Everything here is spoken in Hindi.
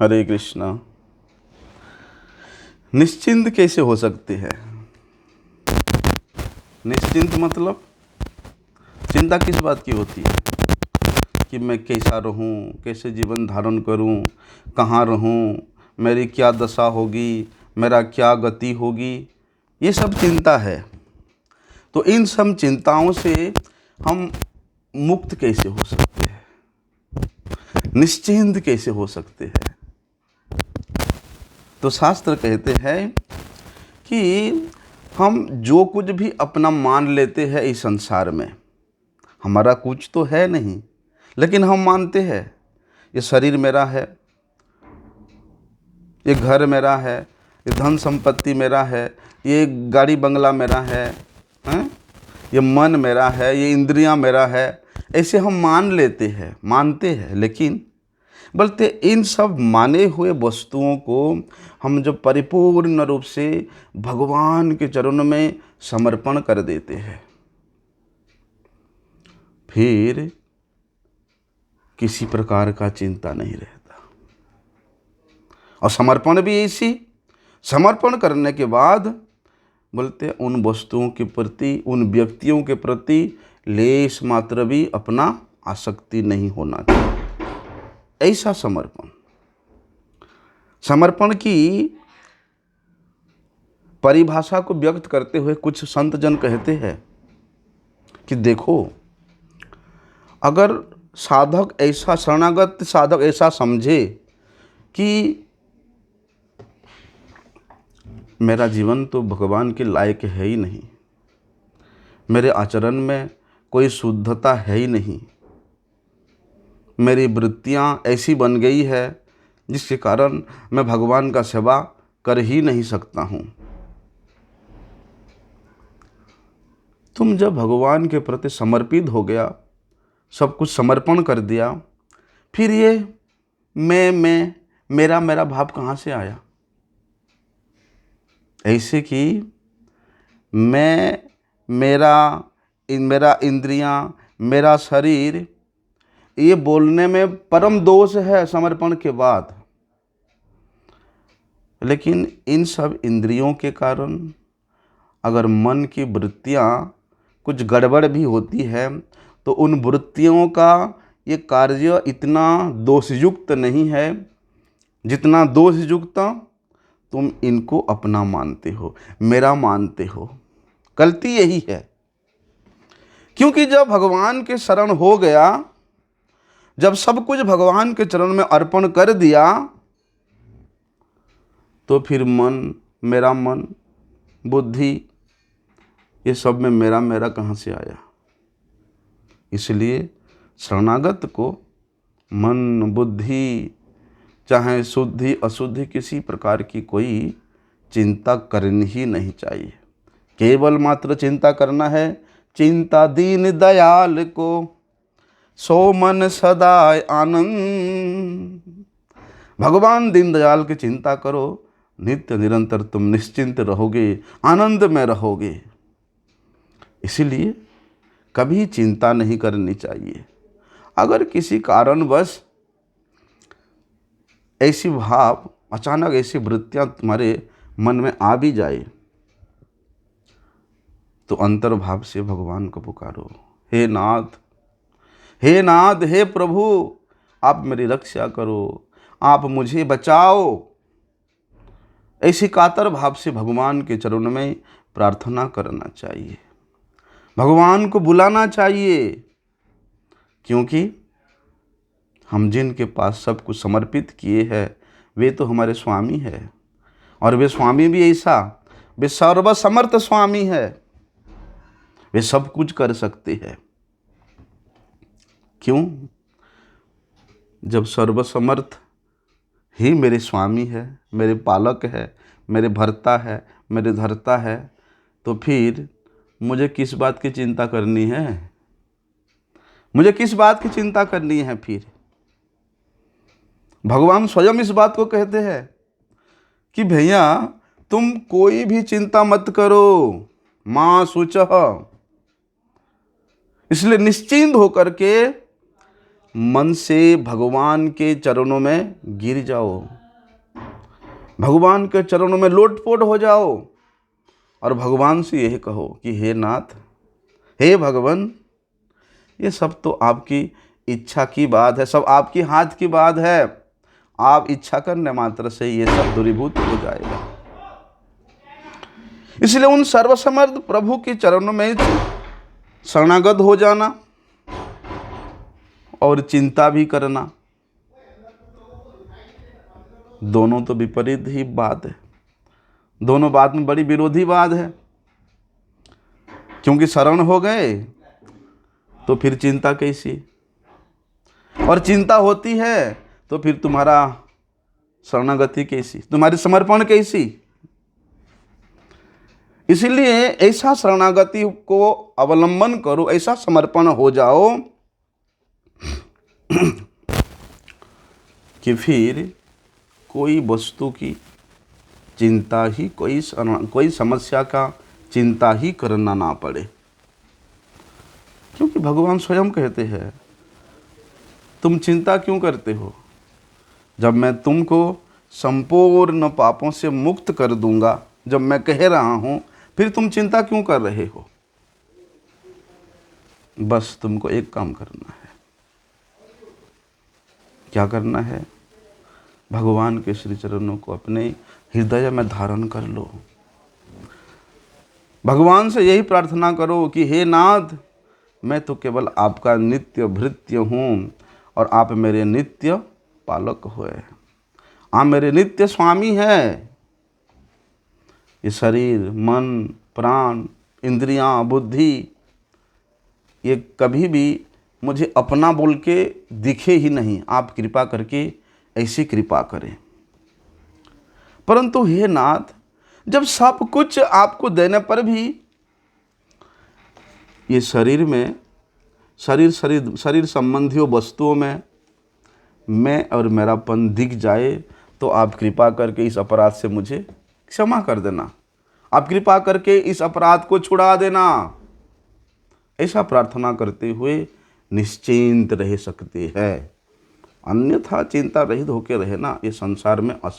हरे कृष्णा। निश्चिंत कैसे हो सकते हैं? निश्चिंत मतलब चिंता किस बात की होती है कि मैं कैसा रहूं, कैसे जीवन धारण करूं, कहाँ रहूं, मेरी क्या दशा होगी, मेरा क्या गति होगी, ये सब चिंता है। तो इन सब चिंताओं से हम मुक्त कैसे हो सकते हैं, निश्चिंत कैसे हो सकते हैं? तो शास्त्र कहते हैं कि हम जो कुछ भी अपना मान लेते हैं इस संसार में, हमारा कुछ तो है नहीं, लेकिन हम मानते हैं ये शरीर मेरा है, ये घर मेरा है, ये धन संपत्ति मेरा है, ये गाड़ी बंगला मेरा है, हैं? ये मन मेरा है, ये इंद्रियां मेरा है। ऐसे हम मान लेते हैं, मानते हैं, लेकिन बोलते इन सब माने हुए वस्तुओं को हम जब परिपूर्ण रूप से भगवान के चरणों में समर्पण कर देते हैं, फिर किसी प्रकार का चिंता नहीं रहता। और समर्पण भी ऐसी, समर्पण करने के बाद बोलते उन वस्तुओं के प्रति, उन व्यक्तियों के प्रति लेश मात्र भी अपना आसक्ति नहीं होना चाहिए। ऐसा समर्पण, समर्पण की परिभाषा को व्यक्त करते हुए कुछ संत जन कहते हैं कि देखो, अगर साधक ऐसा, शरणागत साधक ऐसा समझे कि मेरा जीवन तो भगवान के लायक है ही नहीं, मेरे आचरण में कोई शुद्धता है ही नहीं, मेरी वृत्तियाँ ऐसी बन गई है जिसके कारण मैं भगवान का सेवा कर ही नहीं सकता हूँ। तुम जब भगवान के प्रति समर्पित हो गया, सब कुछ समर्पण कर दिया, फिर ये मैं मेरा भाव कहाँ से आया? ऐसे कि मैं, मेरा इंद्रियां, मेरा शरीर, ये बोलने में परम दोष है समर्पण के बाद। लेकिन इन सब इंद्रियों के कारण अगर मन की वृत्तियां कुछ गड़बड़ भी होती है तो उन वृत्तियों का ये कार्य इतना दोषयुक्त नहीं है जितना दोषयुक्त तुम इनको अपना मानते हो, मेरा मानते हो। गलती यही है, क्योंकि जब भगवान के शरण हो गया, जब सब कुछ भगवान के चरण में अर्पण कर दिया, तो फिर मेरा मन, बुद्धि, ये सब में मेरा कहाँ से आया? इसलिए शरणागत को मन, बुद्धि, चाहे शुद्धि अशुद्धि, किसी प्रकार की कोई चिंता करनी ही नहीं चाहिए। केवल मात्र चिंता करना है, चिंता दीन दयाल को, सो मन सदा आनंद। भगवान दीन दयाल की चिंता करो, नित्य निरंतर तुम निश्चिंत रहोगे, आनंद में रहोगे। इसीलिए कभी चिंता नहीं करनी चाहिए। अगर किसी कारणवश ऐसी भाव, अचानक ऐसी वृत्तियां तुम्हारे मन में आ भी जाए, तो अंतर्भाव से भगवान को पुकारो, हे नाथ, हे नाथ, हे प्रभु, आप मेरी रक्षा करो, आप मुझे बचाओ। ऐसी कातर भाव से भगवान के चरणों में प्रार्थना करना चाहिए, भगवान को बुलाना चाहिए, क्योंकि हम जिनके पास सब कुछ समर्पित किए हैं वे तो हमारे स्वामी है। और वे स्वामी भी ऐसा, वे सर्वसमर्थ स्वामी है, वे सब कुछ कर सकते हैं। क्यों? जब सर्वसमर्थ ही मेरे स्वामी है, मेरे पालक है, मेरे भरता है, मेरे धरता है, तो फिर मुझे किस बात की चिंता करनी है? मुझे किस बात की चिंता करनी है? फिर भगवान स्वयं इस बात को कहते हैं कि भैया तुम कोई भी चिंता मत करो, माँ शुचः। इसलिए निश्चिंत होकर के मन से भगवान के चरणों में गिर जाओ, भगवान के चरणों में लोटपोट हो जाओ और भगवान से यह कहो कि हे नाथ, हे भगवान, ये सब तो आपकी इच्छा की बात है, सब आपकी हाथ की बात है। आप इच्छा करने मात्र से ये सब दूरीभूत हो जाएगा। इसलिए उन सर्वसमर्थ प्रभु के चरणों में शरणागत हो जाना और चिंता भी करना, दोनों तो विपरीत ही बात है, दोनों बात में बड़ी विरोधी बात है। क्योंकि शरण हो गए तो फिर चिंता कैसी, और चिंता होती है तो फिर तुम्हारा शरणागति कैसी, तुम्हारी समर्पण कैसी। इसलिए ऐसा शरणागति को अवलंबन करो, ऐसा समर्पण हो जाओ कि फिर कोई वस्तु की चिंता ही, कोई समस्या का चिंता ही करना ना पड़े। क्योंकि भगवान स्वयं कहते हैं, तुम चिंता क्यों करते हो, जब मैं तुमको संपूर्ण पापों से मुक्त कर दूंगा, जब मैं कह रहा हूं, फिर तुम चिंता क्यों कर रहे हो। बस तुमको एक काम करना है। क्या करना है? भगवान के श्री चरणों को अपने हृदय में धारण कर लो। भगवान से यही प्रार्थना करो कि हे नाथ, मैं तो केवल आपका नित्य भृत्य हूँ और आप मेरे नित्य पालक हुए, आप मेरे नित्य स्वामी हैं। ये शरीर, मन, प्राण, इंद्रियां, बुद्धि, ये कभी भी मुझे अपना बोल के दिखे ही नहीं। आप कृपा करके ऐसी कृपा करें। परंतु हे नाथ, जब सब कुछ आपको देने पर भी ये शरीर में, शरीर संबंधियों वस्तुओं में मैं और मेरापन दिख जाए, तो आप कृपा करके इस अपराध से मुझे क्षमा कर देना, आप कृपा करके इस अपराध को छुड़ा देना। ऐसा प्रार्थना करते हुए निश्चिंत रह सकते हैं। अन्यथा चिंता रहित होकर रहना ये संसार में असंभव।